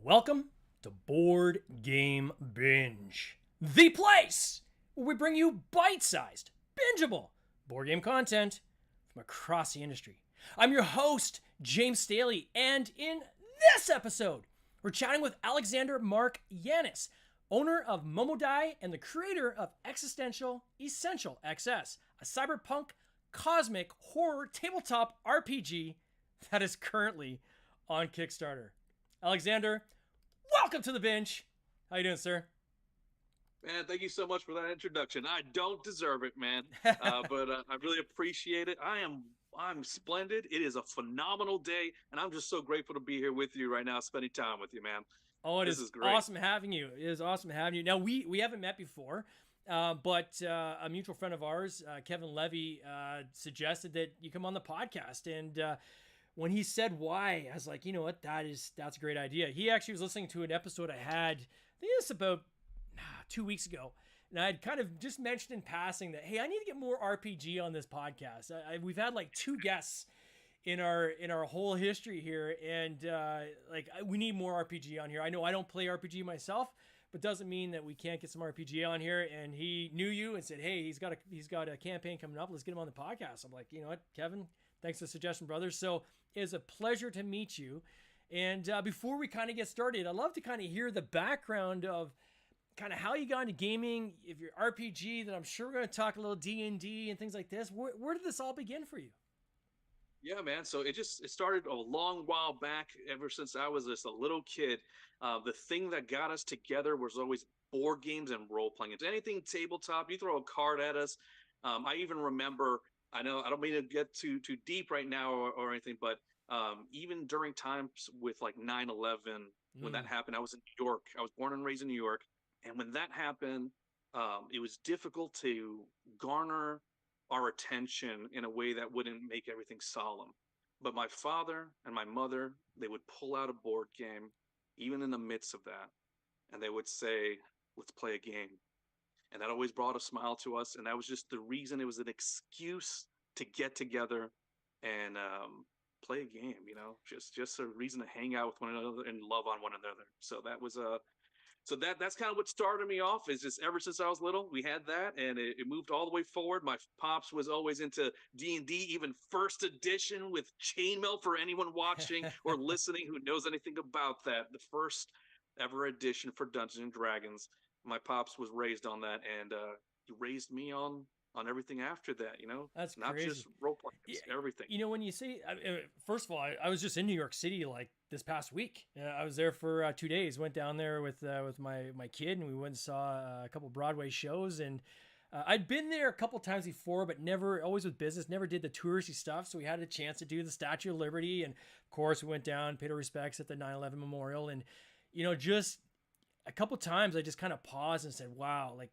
Welcome to Board Game Binge, the place where we bring you bite-sized, bingeable board game content from across the industry. I'm your host, James Staley, and in this episode, we're chatting with Alexander Marc Yanis, owner of MoMoDi and the creator of Existential Essential XS, a cyberpunk cosmic horror tabletop RPG that is currently on Kickstarter. Alexander, welcome to the binge. How you doing, sir? Man, thank you so much for that introduction. I don't deserve it, man, but I really appreciate it. I'm splendid. It is a phenomenal day, and I'm just so grateful to be here with you right now, spending time with you, man. Oh, it This is is great. awesome having you. It is awesome having you. Now, we haven't met before, but a mutual friend of ours, Kevin Levy, suggested that you come on the podcast. And when he said why, I was like, you know what, that's a great idea. He actually was listening to an episode I had, I think it's about 2 weeks ago. And I had kind of just mentioned in passing that, hey, I need to get more RPG on this podcast. We've had like two guests in our whole history here, and we need more RPG on here. I know I don't play RPG myself, but doesn't mean that we can't get some RPG on here. And he knew you and said, hey, he's got a campaign coming up. Let's get him on the podcast. I'm like, you know what, Kevin, thanks for the suggestion, brother. So it is a pleasure to meet you. And before we kind of get started, I'd love to kind of hear the background of kind of how you got into gaming. If you're RPG, then I'm sure we're going to talk a little D&D and things like this. Where did this all begin for you? Yeah, man. So it started a long while back, ever since I was just a little kid. The thing that got us together was always board games and role playing. It's anything tabletop. You throw a card at us. I even remember. I know I don't mean to get too deep right now or anything, but even during times with like 9/11, when that Mm. happened, I was in New York. I was born and raised in New York, and when that happened, it was difficult to garner our attention in a way that wouldn't make everything solemn. But my father and my mother, they would pull out a board game, even in the midst of that, and they would say, let's play a game. And that always brought a smile to us. And that was just the reason. It was an excuse to get together and play a game, just a reason to hang out with one another and love on one another. So that was that's kind of what started me off. Is just ever since I was little, we had that, and it moved all the way forward. My pops was always into D&D, even first edition with chainmail for anyone watching or listening who knows anything about that. The first ever edition for Dungeons and Dragons. My pops was raised on that, and he raised me on everything after that. That's Not crazy. just role playing, Yeah, everything. when you say, first of all, I was just in New York City like this past week. I was there for 2 days. Went down there with my kid, and we went and saw a couple Broadway shows. And I'd been there a couple times before, but never, always with business, never did the touristy stuff. So we had a chance to do the Statue of Liberty, and of course we went down, paid our respects at the 9/11 memorial, and just a couple times I just kind of paused and said, wow, like,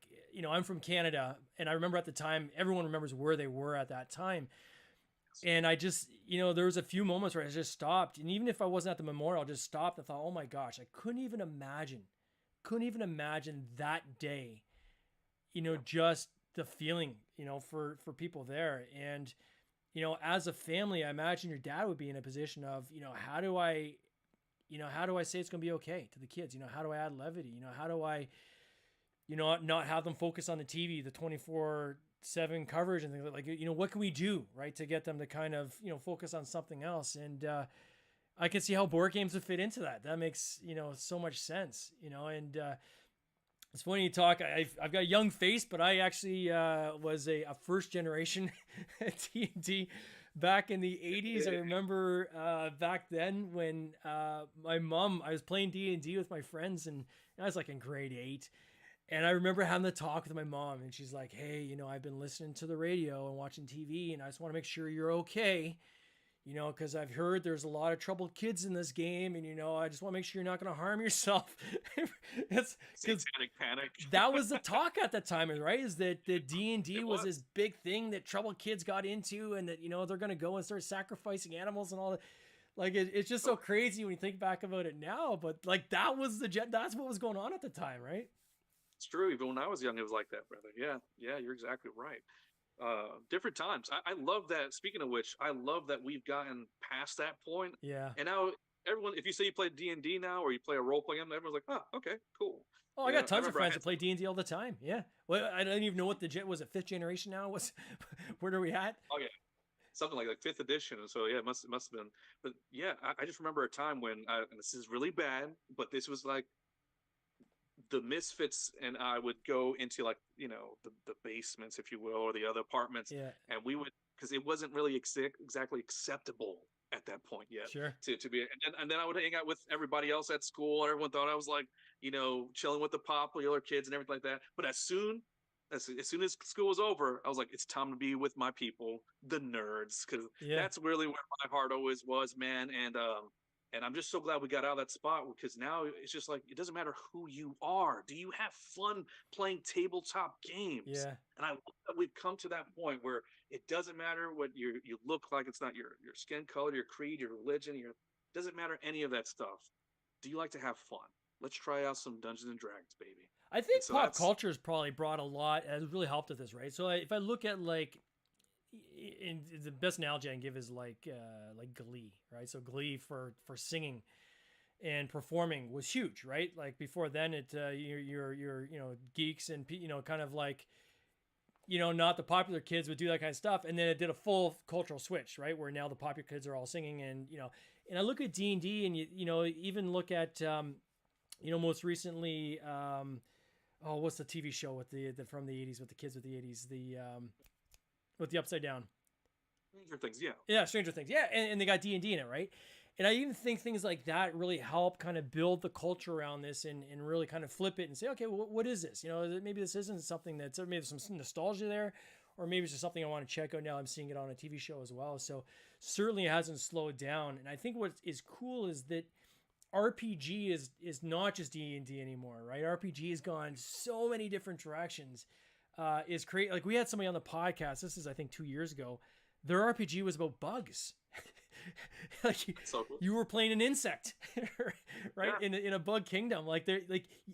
I'm from Canada, and I remember at the time, everyone remembers where they were at that time. And I just, there was a few moments where I just stopped. And even if I wasn't at the memorial, I just stopped and thought, oh my gosh, I couldn't even imagine that day, Yeah. just the feeling, for people there. And, as a family, I imagine your dad would be in a position of, how do I say it's going to be okay to the kids? How do I add levity? How do I, not have them focus on the TV, the 24/7 coverage and things like, what can we do, right, to get them to kind of, focus on something else? And I can see how board games would fit into that. That makes, so much sense, and it's funny you talk. I've got a young face, but I actually was a first generation D&D back in the 80s. I remember back then when I was playing D&D with my friends, and I was like in grade 8. And I remember having the talk with my mom, and she's like, hey, I've been listening to the radio and watching TV, and I just want to make sure you're okay. Because I've heard there's a lot of troubled kids in this game, and I just want to make sure you're not going to harm yourself. It's because Satanic panic. that was the talk at the time, right? Is that the D&D It was was. this big thing that troubled kids got into, and that they're going to go and start sacrificing animals and all that. Like it's just so Oh, crazy when you think back about it now. But like that's what was going on at the time, right? it's true. Even when I was young, it was like that, brother. Yeah, yeah, you're exactly right. Different times. I love that. Speaking of which, I love that we've gotten past that point, Yeah. and now everyone, if you say you play D&D now or you play a role playing game, everyone's like, oh, okay, cool. Oh, I got tons of friends that play D&D all the time. Yeah. Well, I don't even know what was it, 5th generation now? Where are we at? Oh yeah, something like 5th edition. So yeah, it must have been. But yeah, I just remember a time when and this is really bad, but this was like the misfits and I would go into like the basements, if you will, or the other apartments, Yeah. and we would, because it wasn't really exactly acceptable at that point yet Sure. to be, and then I would hang out with everybody else at school. Everyone thought I was like chilling with the popular kids and everything like that. But as soon as school was over, I was like, it's time to be with my people, the nerds, because that's really where my heart always was, man. And I'm just so glad we got out of that spot, because now it's just like, it doesn't matter who you are. Do you have fun playing tabletop games? Yeah. And I love that we've come to that point where it doesn't matter what you look like. It's not your skin color, your creed, your religion. Doesn't matter any of that stuff. Do you like to have fun? Let's try out some Dungeons and Dragons, baby. I think pop culture has probably brought a lot, has really helped with this, right? So if I look at like, in the best analogy I can give is like Glee, right? So Glee for singing and performing was huge, right? Like before then, it your geeks and kind of like not the popular kids would do that kind of stuff, and then it did a full cultural switch, right? Where now the popular kids are all singing, and and I look at D&D, and even look at most recently, what's the TV show with the from the 80s with the kids with the 80s, with the upside down. Stranger Things, yeah. Yeah, Stranger Things, yeah, and they got D&D in it, right? And I even think things like that really help kind of build the culture around this and really kind of flip it and say, okay, well, what is this? Maybe this isn't something that's, maybe there's some nostalgia there, or maybe it's just something I want to check out now. I'm seeing it on a TV show as well. So certainly it hasn't slowed down. And I think what is cool is that RPG is not just D&D anymore, right? RPG has gone so many different directions. Is great. Like we had somebody on the podcast, this is I think 2 years ago, their RPG was about bugs. Like so cool. You were playing an insect, right? Yeah. In a bug kingdom. Like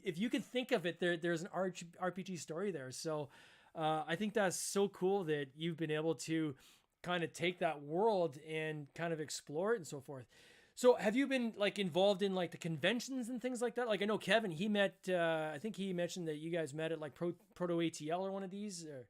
if you could think of it, there's an RPG story there. So I think that's so cool that you've been able to kind of take that world and kind of explore it and so forth. So have you been like involved in like the conventions and things like that? Like I know Kevin, he met, I think he mentioned that you guys met at like Proto-ATL or one of these. Or...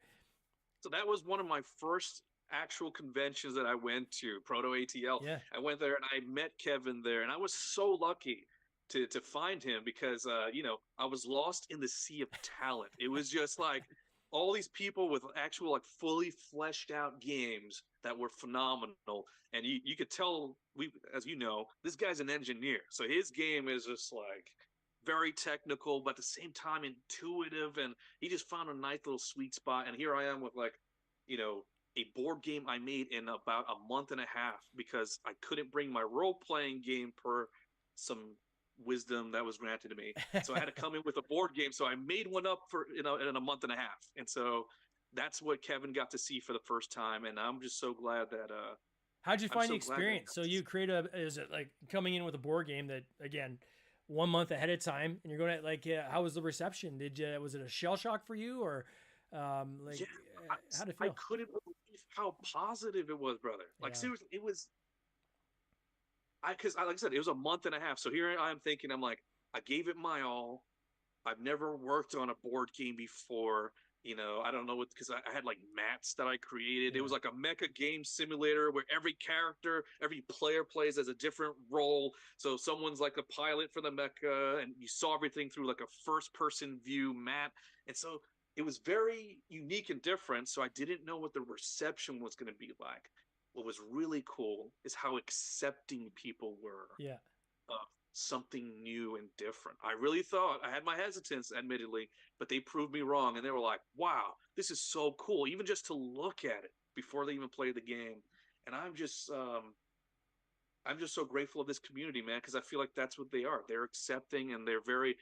So that was one of my first actual conventions that I went to, Proto-ATL. Yeah. I went there and I met Kevin there, and I was so lucky to find him because, I was lost in the sea of talent. It was just like all these people with actual like fully fleshed out games that were phenomenal. And you could tell, as you know, this guy's an engineer. So his game is just like very technical, but at the same time intuitive. And he just found a nice little sweet spot. And here I am with like, a board game I made in about a month and a half because I couldn't bring my role-playing game per some wisdom that was granted to me. So I had to come in with a board game. So I made one up for, in a month and a half. And so that's what Kevin got to see for the first time. And I'm just so glad that, how'd you find the experience? So you create is it like coming in with a board game that, again, 1 month ahead of time, and you're going to like, how was the reception? Was it a shell shock for you, or how did it feel? I couldn't believe how positive it was, brother. Like seriously, it was. Because like I said, it was a month and a half. So here I'm thinking, I'm like, I gave it my all. I've never worked on a board game before. I don't know what, because I had like mats that I created. Yeah. It was like a mecha game simulator where every character, every player plays as a different role. So someone's like a pilot for the mecha, and you saw everything through like a first person view mat. And so it was very unique and different. So I didn't know what the reception was going to be like. What was really cool is how accepting people were. Yeah. Of something new and different. I really thought, I had my hesitance, admittedly, but they proved me wrong. And they were like, wow, this is so cool. Even just to look at it before they even play the game. And I'm just so grateful of this community, man, because I feel like that's what they are. They're accepting, and they're very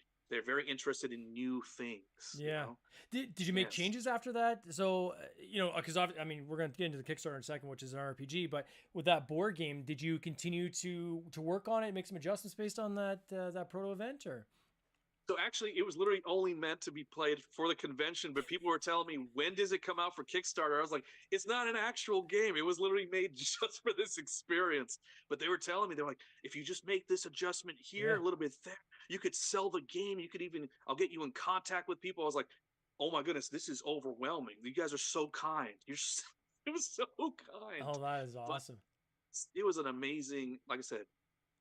interested in new things. Yeah. Did you make changes after that? So, because I mean, we're going to get into the Kickstarter in a second, which is an RPG, but with that board game, did you continue to work on it, make some adjustments based on that proto event, or? So actually, it was literally only meant to be played for the convention, but people were telling me, when does it come out for Kickstarter? I was like, it's not an actual game. It was literally made just for this experience. But they were telling me, they're like, if you just make this adjustment here, Yeah. a little bit there, you could sell the game. You could even, I'll get you in contact with people. I was like, oh my goodness, this is overwhelming. You guys are so kind. It was so kind. Oh, that is But awesome. it was an amazing, like I said,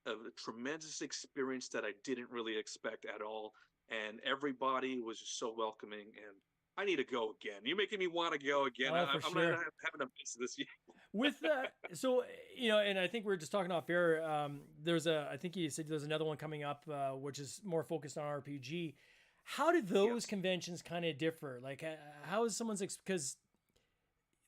a tremendous experience that I didn't really expect at all. And everybody was just so welcoming. And I need to go again. You're making me want to go again. Oh, for I'm not sure. having a miss this year. With so and I think we are just talking off air. There's I think you said there's another one coming up, which is more focused on RPG. How do those Yes. conventions kind of differ? Like, how is someone's because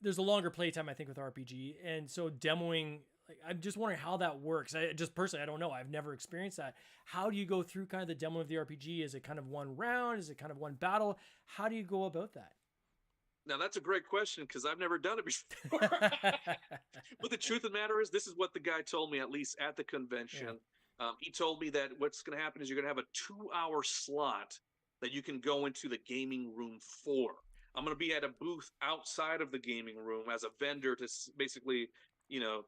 there's a longer playtime, I think, with RPG, and so demoing. Like, I'm just wondering how that works. I just personally, I don't know. I've never experienced that. How do you go through kind of the demo of the RPG? Is it kind of one round? Is it kind of one battle? How do you go about that? Now that's a great question because I've never done it before. But the truth of the matter is, this is what the guy told me, at least at the convention. Yeah. He told me that what's going to happen is you're going to have a 2 hour slot that you can go into the gaming room for. I'm going to be at a booth outside of the gaming room as a vendor to basically,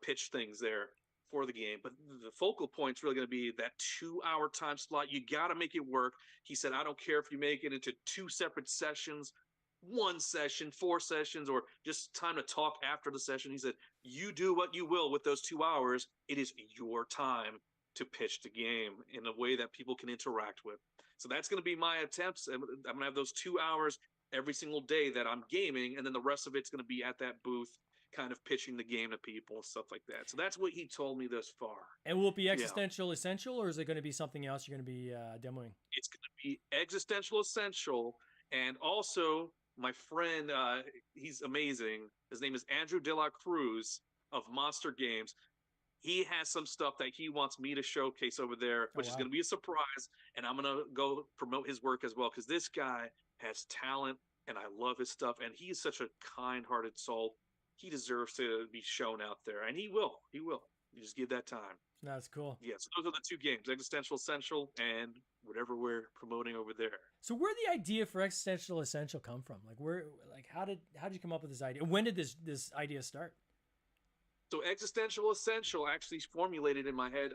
pitch things there for the game. But the focal point's really going to be that 2 hour time slot. You got to make it work. He said, I don't care if you make it into two separate sessions, one session, four sessions, or just time to talk after the session. He said, you do what you will with those 2 hours. It is your time to pitch the game in a way that people can interact with. So that's going to be my attempts. I'm going to have those 2 hours every single day that I'm gaming, and then the rest of it's going to be at that booth, kind of pitching the game to people and stuff like that. So that's what he told me thus far. And will it be Yeah, Existential Essential, or is it going to be something else you're going to be demoing? it's going to be Existential Essential, and also my friend, he's amazing. His name is Andrew De La Cruz of Monster Games. He has some stuff that he wants me to showcase over there, Oh, which is wow. going to be a surprise. And I'm going to go promote his work as well because this guy has talent and I love his stuff. And he is such a kind hearted soul. He deserves to be shown out there, and he will. He will. You just give that time. That's cool. Yeah, so those are the two games, Existential Essential and whatever we're promoting over there. So where did the idea for Existential Essential come from? Like, how did you come up with this idea? When did this idea start? So Existential Essential actually formulated in my head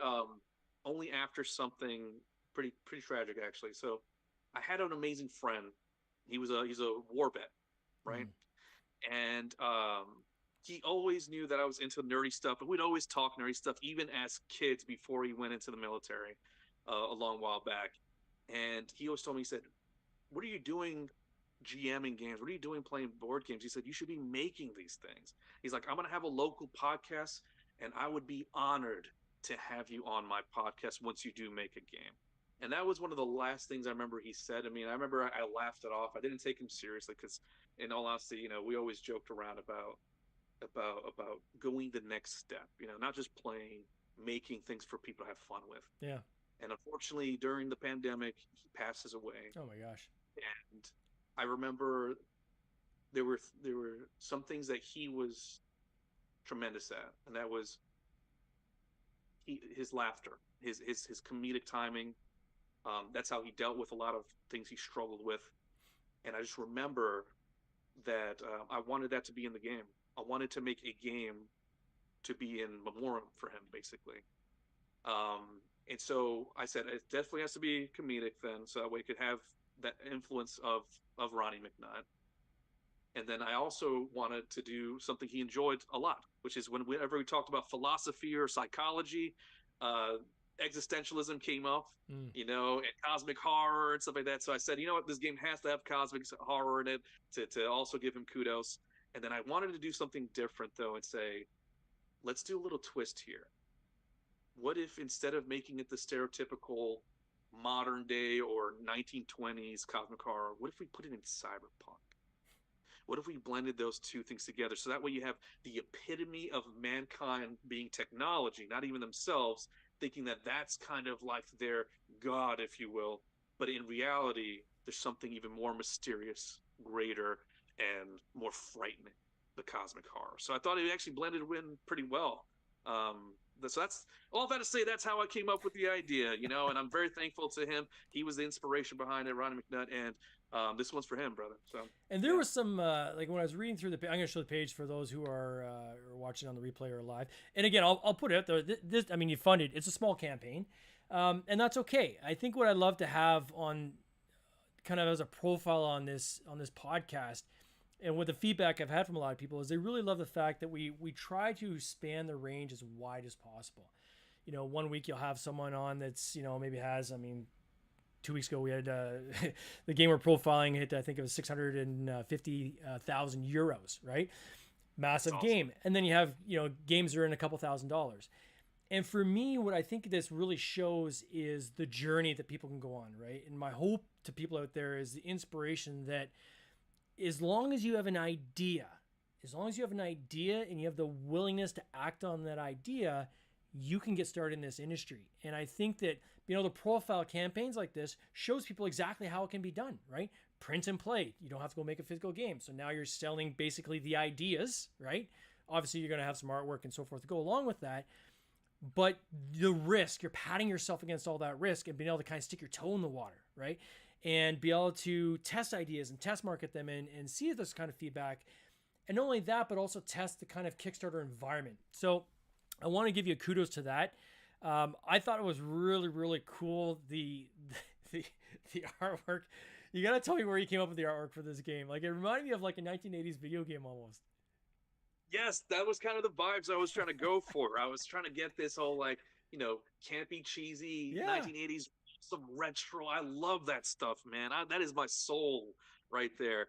only after something pretty tragic actually. So I had an amazing friend. He's a war vet, right? Mm. And he always knew that I was into nerdy stuff, and we'd always talk nerdy stuff, even as kids before he went into the military a long while back. And he always told me, he said, "What are you doing GMing games? What are you doing playing board games?" He said, "You should be making these things." He's like, "I'm going to have a local podcast, and I would be honored to have you on my podcast once you do make a game." And that was one of the last things I remember he said to me. And I remember I laughed it off. I didn't take him seriously because, in all honesty, we always joked around about going the next step. Not just playing, making things for people to have fun with. Yeah. And unfortunately, during the pandemic, he passes away. Oh my gosh. And I remember there were some things that he was tremendous at, and that was his laughter, his comedic timing. That's how he dealt with a lot of things he struggled with. And I just remember that I wanted that to be in the game. I wanted to make a game to be in memoriam for him, basically. And so I said it definitely has to be comedic then, so that way it could have that influence of Ronnie McNutt. And then I also wanted to do something he enjoyed a lot, which is whenever we talked about philosophy or psychology, uh, existentialism came up, Mm. and cosmic horror and stuff like that. So I said, you know what, this game has to have cosmic horror in it to also give him kudos. And then I wanted to do something different though and say, let's do a little twist here. What if instead of making it the stereotypical modern day or 1920s cosmic horror, what if we put it in cyberpunk? What if we blended those two things together? So that way you have the epitome of mankind being technology, not even themselves, thinking that that's kind of like their God, if you will. But in reality, there's something even more mysterious, greater, and more frightening, the cosmic horror. So I thought it actually blended in pretty well. So that's all that to say. That's how I came up with the idea, and I'm very thankful to him. He was the inspiration behind it, Ronnie McNutt, and this one's for him, brother. So And there yeah, was some like when I was reading through I'm going to show the page for those who are watching on the replay or live. And again, I'll put it out there. This, I mean, you funded. It's a small campaign, and that's okay. I think what I'd love to have on kind of as a profile on this podcast, and with the feedback I've had from a lot of people, is they really love the fact that we try to span the range as wide as possible. One week you'll have someone on that's maybe has, I mean, 2 weeks ago we had the game we're profiling hit, I think it was 650,000 euros, right? Massive awesome. game. And then you have games that are in a couple $1,000s. And for me, what I think this really shows is the journey that people can go on, right? And my hope to people out there is the inspiration that as long as you have an idea and you have the willingness to act on that idea, you can get started in this industry. And I think that the profile campaigns like this shows people exactly how it can be done, right? Print and play. You don't have to go make a physical game. So now you're selling basically the ideas, right? Obviously, you're going to have some artwork and so forth to go along with that. But the risk, you're patting yourself against all that risk and being able to kind of stick your toe in the water, right? And be able to test ideas and test market them and see this kind of feedback. And not only that, but also test the kind of Kickstarter environment. So I want to give you a kudos to that. I thought it was really, really cool. The artwork. You got to tell me where you came up with the artwork for this game. Like, it reminded me of like a 1980s video game almost. Yes, that was kind of the vibes I was trying to go for. I was trying to get this whole like, campy, cheesy 1980s, some retro. I love that stuff, man. That is my soul right there.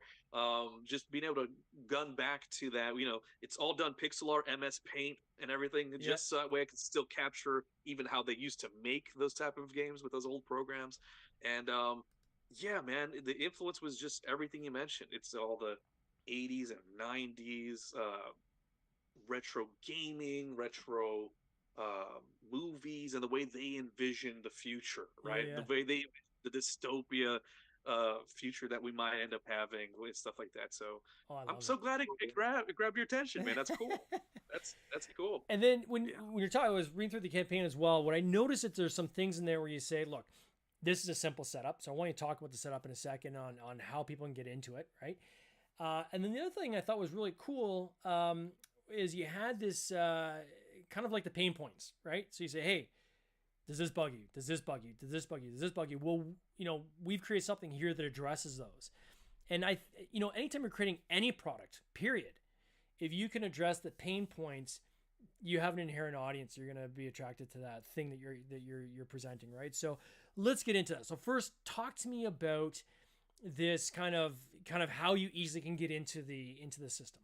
Just being able to gun back to that, it's all done pixel art, MS Paint, and everything. Just so that way I can still capture even how they used to make those type of games with those old programs. And yeah, man, the influence was just everything you mentioned. It's all the 80s and 90s. Retro gaming, retro movies, and the way they envision the future, right? Yeah. The way the dystopia future that we might end up having with stuff like that. So I'm so glad it grabbed your attention, man. That's cool. that's cool. And then when you're talking, I was reading through the campaign as well. What I noticed is there's some things in there where you say, look, this is a simple setup. So I want you to talk about the setup in a second on how people can get into it, right? And then the other thing I thought was really cool is you had this kind of like the pain points, right? So you say, hey, does this bug you? Does this bug you? Does this bug you? Does this bug you? Well, we've created something here that addresses those. And anytime you're creating any product, period, if you can address the pain points, you have an inherent audience. You're going to be attracted to that thing that you're presenting, right? So let's get into that. So first, talk to me about this kind of how you easily can get into the system.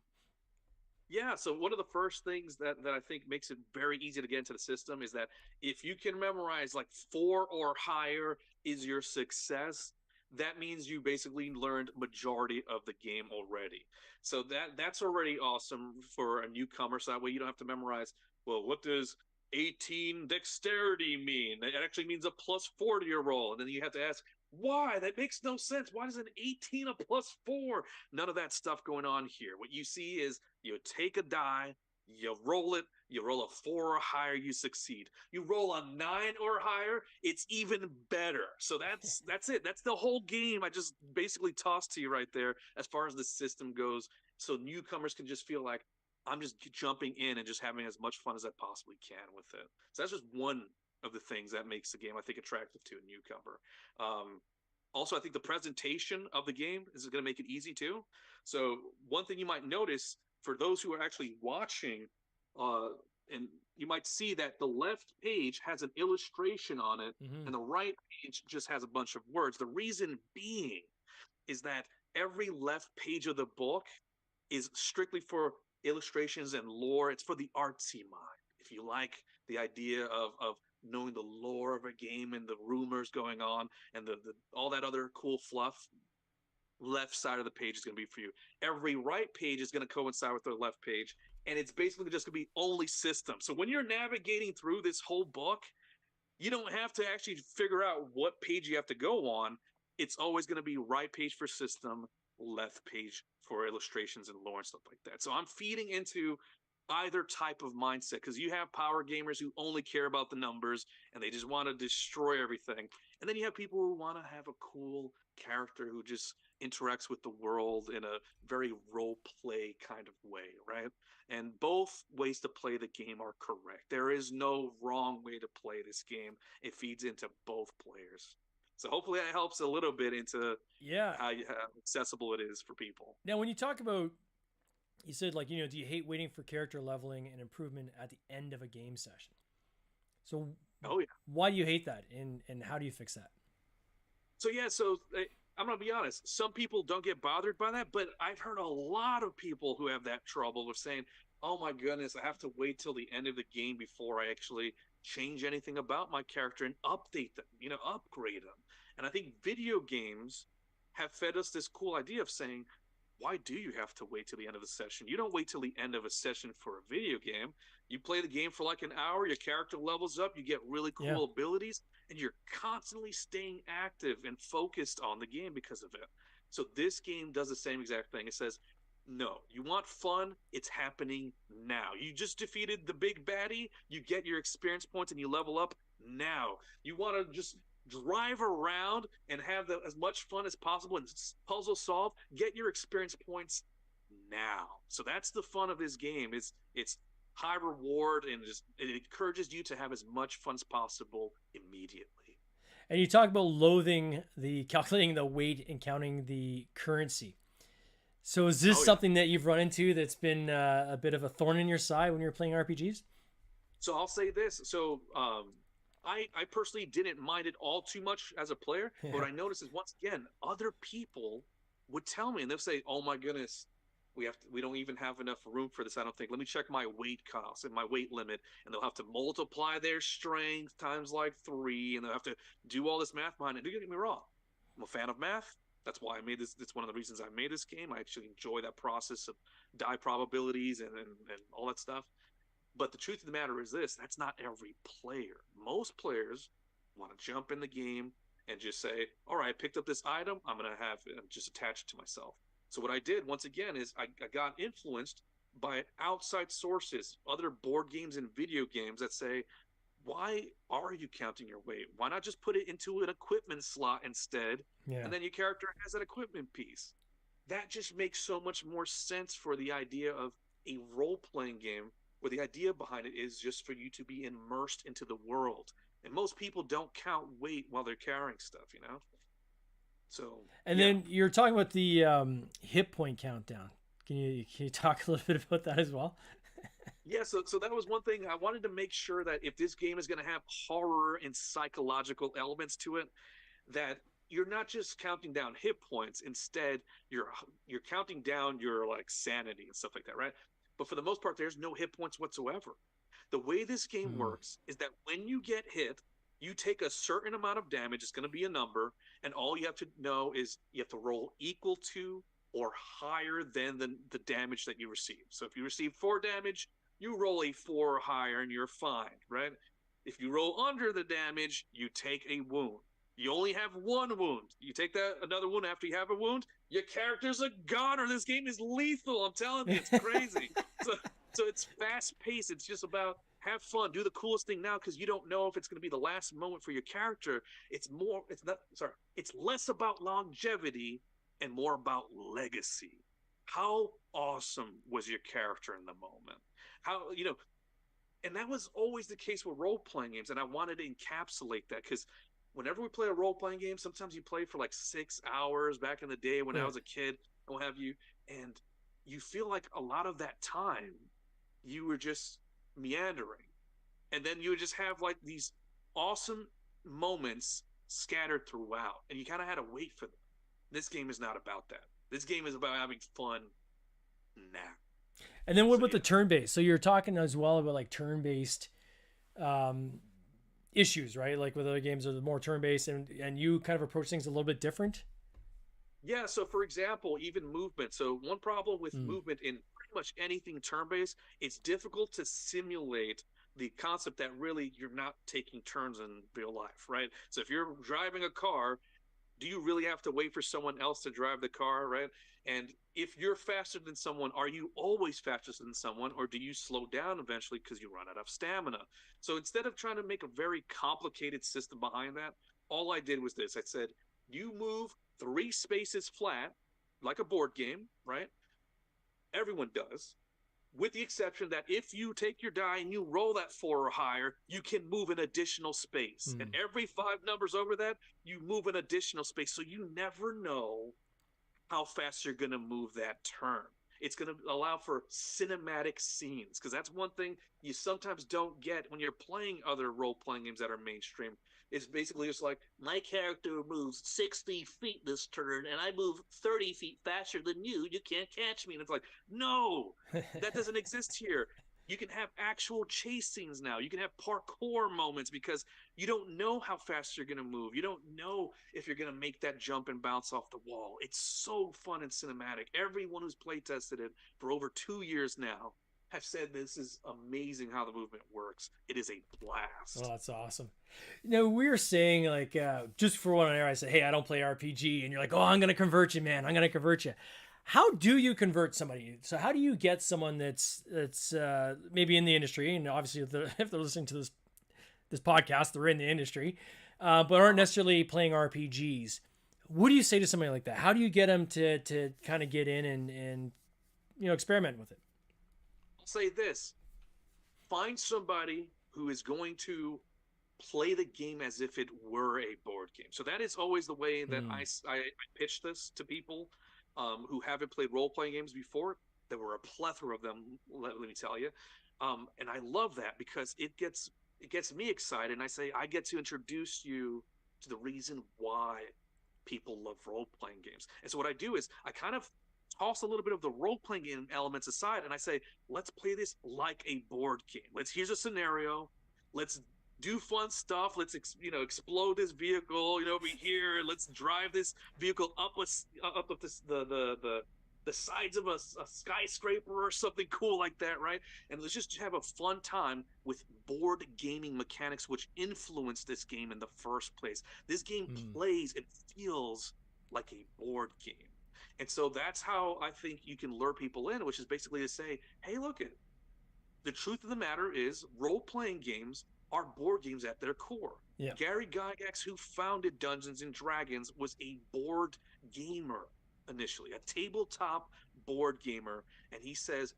Yeah, so one of the first things that I think makes it very easy to get into the system is that if you can memorize like 4 or higher is your success, that means you basically learned majority of the game already. So that's already awesome for a newcomer. So that way you don't have to memorize, well, what does 18 dexterity mean? It actually means a +4 to your roll. And then you have to ask, why? That makes no sense. Why does an 18 a +4? None of that stuff going on here. What you see is you take a die, you roll it, you roll a 4 or higher, you succeed. You roll a 9 or higher, it's even better. So that's it. That's the whole game. I just basically tossed to you right there as far as the system goes. So newcomers can just feel like I'm just jumping in and just having as much fun as I possibly can with it. So that's just one of the things that makes the game, I think, attractive to a newcomer. Also, I think the presentation of the game is going to make it easy too. So one thing you might notice for those who are actually watching, and you might see that the left page has an illustration on it, and the right page just has a bunch of words. The reason being is that every left page of the book is strictly for illustrations and lore. It's for the artsy mind. If you like the idea of knowing the lore of a game and the rumors going on and the all that other cool fluff, left side of the page is going to be for you. Every right page is going to coincide with the left page, and it's basically just going to be only system. So when you're navigating through this whole book, you don't have to actually figure out what page you have to go on. It's always going to be right page for system, left page for illustrations and lore and stuff like that. So I'm feeding into either type of mindset, because you have power gamers who only care about the numbers and they just want to destroy everything, and then you have people who want to have a cool character who just interacts with the world in a very role play kind of way, right? And both ways to play the game are correct. There is no wrong way to play this game. It feeds into both players. So hopefully that helps a little bit into Yeah. how accessible it is for people. Now, when you talk about, you said like, do you hate waiting for character leveling and improvement at the end of a game session? So Oh yeah. why do you hate that, and how do you fix that? So yeah, so I'm gonna be honest. Some people don't get bothered by that, but I've heard a lot of people who have that trouble with saying, "Oh my goodness, I have to wait till the end of the game before I actually change anything about my character and update them, upgrade them." And I think video games have fed us this cool idea of saying, why do you have to wait till the end of the session? You don't wait till the end of a session for a video game. You play the game for like an hour, your character levels up, you get really Yeah. cool abilities, and you're constantly staying active and focused on the game because of it. So this game does the same exact thing. It says, no, you want fun, it's happening now. You just defeated the big baddie, you get your experience points and you level up now. You want to just drive around and have as much fun as possible and puzzle solve, get your experience points now. So that's the fun of this game. It's high reward, and just it encourages you to have as much fun as possible immediately. And you talk about loathing the calculating the weight and counting the currency. So is this Oh yeah. something that you've run into that's been a bit of a thorn in your side when you're playing RPGs? So I'll say this. So I personally didn't mind it all too much as a player, but Yeah. what I noticed is, once again, other people would tell me, and they'll say, "Oh my goodness, we don't even have enough room for this. I don't think. Let me check my weight cost and my weight limit." And they'll have to multiply their strength times like 3, and they'll have to do all this math behind it. Don't get me wrong, I'm a fan of math. That's why I made this. That's one of the reasons I made this game. I actually enjoy that process of die probabilities and all that stuff. But the truth of the matter is this: that's not every player. Most players want to jump in the game and just say, all right, I picked up this item, I'm going to have it just attached to myself. So what I did, once again, is I got influenced by outside sources, other board games and video games that say, why are you counting your weight? Why not just put it into an equipment slot instead? Yeah. And then your character has that equipment piece. That just makes so much more sense for the idea of a role playing game where the idea behind it is just for you to be immersed into the world. And most people don't count weight while they're carrying stuff. So, And yeah. then you're talking about the hit point countdown. Can you talk a little bit about that as well? Yeah, so that was one thing I wanted to make sure that if this game is going to have horror and psychological elements to it, that you're not just counting down hit points. Instead, you're counting down your like sanity and stuff like that, right? But for the most part, there's no hit points whatsoever. The way this game Hmm. works is that when you get hit, you take a certain amount of damage. It's going to be a number, and all you have to know is you have to roll equal to or higher than the damage that you receive. So if you receive 4 damage, you roll a 4 higher and you're fine, right? If you roll under the damage, you take a wound. You only have 1 wound. You take that another wound after you have a wound, your character's a goner. This game is lethal. I'm telling you, it's crazy. So it's fast paced. It's just about have fun, do the coolest thing now, because you don't know if it's going to be the last moment for your character. It's more. It's not. Sorry. It's less about longevity and more about legacy. How awesome was your character in the moment? How. And that was always the case with role playing games. And I wanted to encapsulate that, because whenever we play a role playing game, sometimes you play for like 6 hours back in the day when I Yeah. was a kid and what have you. And you feel like a lot of that time you were just meandering. And then you would just have like these awesome moments scattered throughout. And you kind of had to wait for them. This game is not about that. This game is about having fun now. And then what So about the yeah. turn based? So you're talking as well about like turn based um, issues, right? Like with other games are more turn based, and you kind of approach things a little bit different. Yeah, so for example, even movement. So one problem with Mm. movement in pretty much anything turn-based, it's difficult to simulate the concept that really you're not taking turns in real life, right? So if you're driving a car, Do you really have to wait for someone else to drive the car, right? And if you're faster than someone, are you always faster than someone, or do you slow down eventually because you run out of stamina? So instead of trying to make a very complicated system behind that, all I did was this. I said, you move 3 spaces flat, like a board game, right? Everyone does, with the exception that if you take your die and you roll that 4 or higher, you can move an additional space. And Hmm. every 5 numbers over that, you move an additional space. So you never know how fast you're going to move that turn. It's going to allow for cinematic scenes, because that's one thing you sometimes don't get when you're playing other role playing games that are mainstream. It's basically just like, my character moves 60 feet this turn, and I move 30 feet faster than you. You can't catch me. And it's like, no, that doesn't exist here. You can have actual chase scenes now. You can have parkour moments because you don't know how fast you're going to move. You don't know if you're going to make that jump and bounce off the wall. It's so fun and cinematic. Everyone who's play tested it for over 2 years now have said this is amazing how the movement works. It is a Oh, blast. that's awesome. We were saying like just for one air, I said, "Hey, I don't play RPG," and you're like, "Oh, I'm gonna convert you, man. I'm gonna convert you." How do you convert somebody? So how do you get someone that's maybe in the industry, and obviously if they're listening to this podcast, they're in the industry, but aren't necessarily playing RPGs. What do you say to somebody like that? How do you get them to kind of get in and experiment with it? I'll say this: find somebody who is going to play the game as if it were a board game. So that is always the way that Hmm. I pitch this to people who haven't played role playing games before. There were a plethora of them, let me tell you, and I love that because it gets me excited. And I say I get to introduce you to the reason why people love role playing games. And so what I do is I kind of toss a little bit of the role playing game elements aside, and I say, let's play this like a board game. Here's a scenario. Let's do fun stuff. Let's explode this vehicle. Over here. Let's drive this vehicle up this the sides of a skyscraper or something cool like that, right? And let's just have a fun time with board gaming mechanics, which influence this game in the first place. This game Hmm. plays and feels like a board game. And so that's how I think you can lure people in, which is basically to say, hey, look, the truth of the matter is role playing games are board games at their core. Yeah. Gary Gygax, who founded Dungeons and Dragons, was a board gamer initially, a tabletop board gamer. And he says,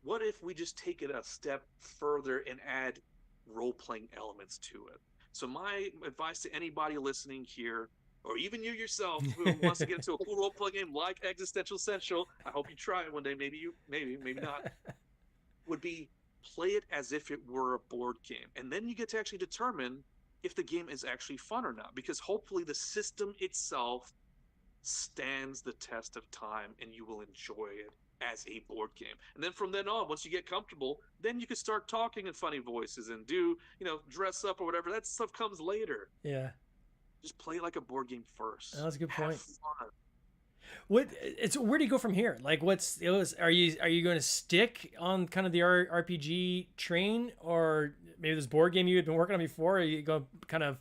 what if we just take it a step further and add role playing elements to it? So, my advice to anybody listening here, or even you yourself who wants to get into a cool role playing game like Existential Essential, I hope you try it one day. Maybe not, would be play it as if it were a board game. And then you get to actually determine if the game is actually fun or not, because hopefully the system itself stands the test of time and you will enjoy it as a board game. And then from then on, once you get comfortable, then you can start talking in funny voices and do, dress up or whatever. That stuff comes later. Yeah. Just play like a board game first. That's a good Have point. fun. Where do you go from here? Like, are you going to stick on kind of the RPG train, or maybe this board game you had been working on before? Are you going to kind of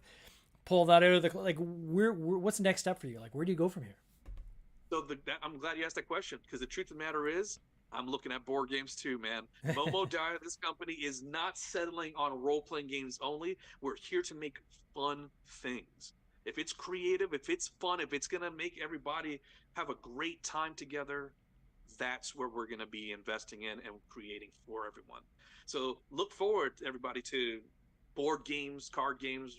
pull that out of the like? What's the next step for you? Like, where do you go from here? So I'm glad you asked that question, because the truth of the matter is, I'm looking at board games too, man. MoMoDi, this company, is not settling on role playing games only. We're here to make fun things. If it's creative, if it's fun, if it's going to make everybody have a great time together, that's where we're going to be investing in and creating for everyone. So look forward, everybody, to board games, card games,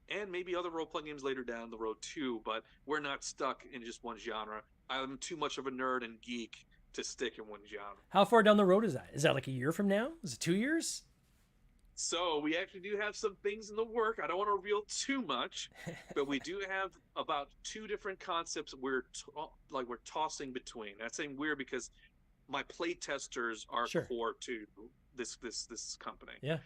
and maybe other role playing games later down the road too. But we're not stuck in just one genre. I'm too much of a nerd and geek to stick in one genre. How far down the road is that? Is that like a year from now? Is it 2 years? So we actually do have some things in the work. I don't want to reveal too much, but we do have about 2 different concepts we're tossing between. That's saying weird because my play testers are Sure. core to this company. Yeah.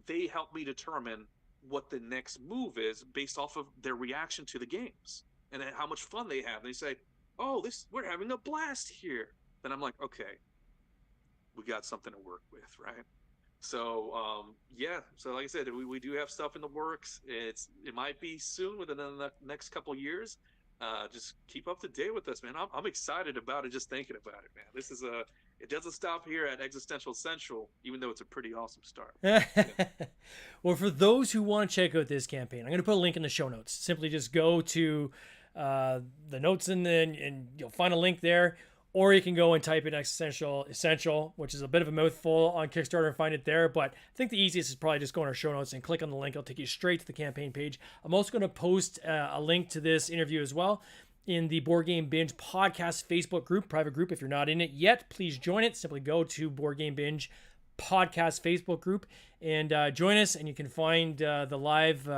They help me determine what the next move is based off of their reaction to the games and how much fun they have. They say, "Oh, we're having a blast here." Then I'm like, "Okay, we got something to work with, right?" So yeah, so like I said, we do have stuff in the works. It might be soon, within the next couple of years. Just keep up to date with us, man. I'm excited about it, just thinking about it, man. This is a It doesn't stop here at Existential Essential, even though it's a pretty awesome start. Yeah. Well, for those who want to check out this campaign, I'm going to put a link in the show notes. Simply just go to the notes and you'll find a link there. Or you can go and type in Existential Essential, which is a bit of a mouthful on Kickstarter, and find it there. But I think the easiest is probably just go in our show notes and click on the link. It'll take you straight to the campaign page. I'm also going to post a link to this interview as well in the Board Game Binge podcast Facebook group, private group. If you're not in it yet, please join it. Simply go to Board Game Binge podcast Facebook group and join us, and you can find the live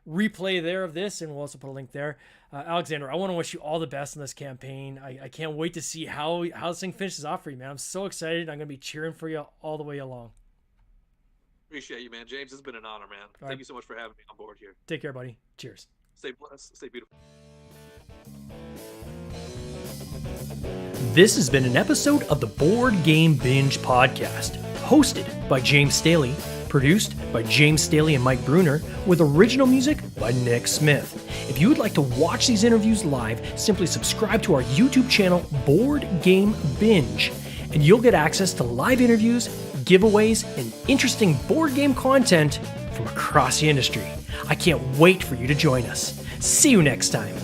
replay there of this, and we'll also put a link there. Alexander, I want to wish you all the best in this campaign. I can't wait to see how this thing finishes off for you, man. I'm so excited. I'm going to be cheering for you all the way along. Appreciate you, man. James, it's been an honor, man. Thank you so much for having me on board here. Take care, buddy. Cheers. Stay blessed. Stay beautiful. This has been an episode of the Board Game Binge podcast, hosted by James Staley, produced by James Staley and Mike Bruner, with original music by Nick Smith. If you would like to watch these interviews live, simply subscribe to our YouTube channel, Board Game Binge, and you'll get access to live interviews, giveaways, and interesting board game content from across the industry. I can't wait for you to join us. See you next time.